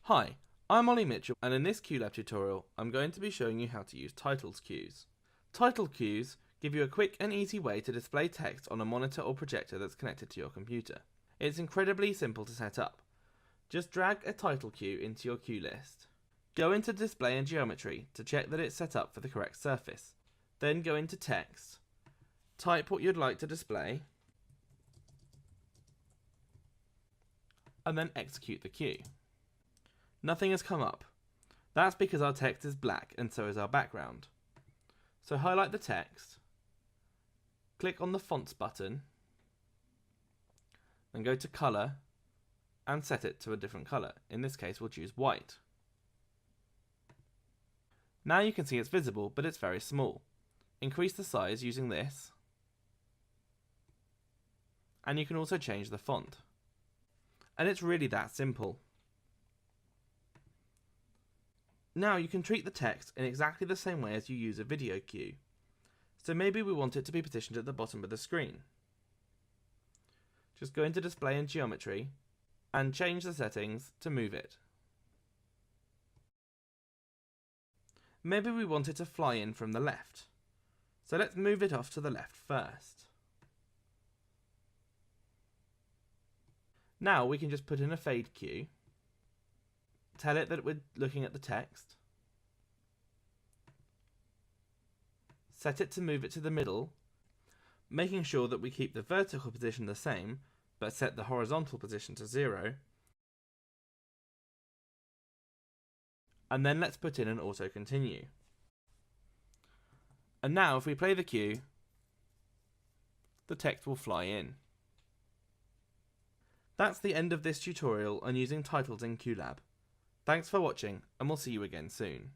Hi, I'm Ollie Mitchell, and in this QLab tutorial I'm going to be showing you how to use titles queues. Title queues give you a quick and easy way to display text on a monitor or projector that's connected to your computer. It's incredibly simple to set up. Just drag a title queue into your queue list. Go into Display and Geometry to check that it's set up for the correct surface. Then go into Text, type what you'd like to display, and then execute the queue. Nothing has come up. That's because our text is black and so is our background. So highlight the text, click on the Fonts button, then go to Color and set it to a different color. In this case we'll choose white. Now you can see it's visible, but it's very small. Increase the size using this, and you can also change the font. And it's really that simple. Now you can treat the text in exactly the same way as you use a video queue. So maybe we want it to be positioned at the bottom of the screen. Just go into Display and Geometry and change the settings to move it. Maybe we want it to fly in from the left. So let's move it off to the left first. Now we can just put in a fade cue, tell it that we're looking at the text, set it to move it to the middle, making sure that we keep the vertical position the same, but set the horizontal position to 0, and then let's put in an auto continue. And now if we play the cue, the text will fly in. That's the end of this tutorial on using titles in QLab. Thanks for watching, and we'll see you again soon.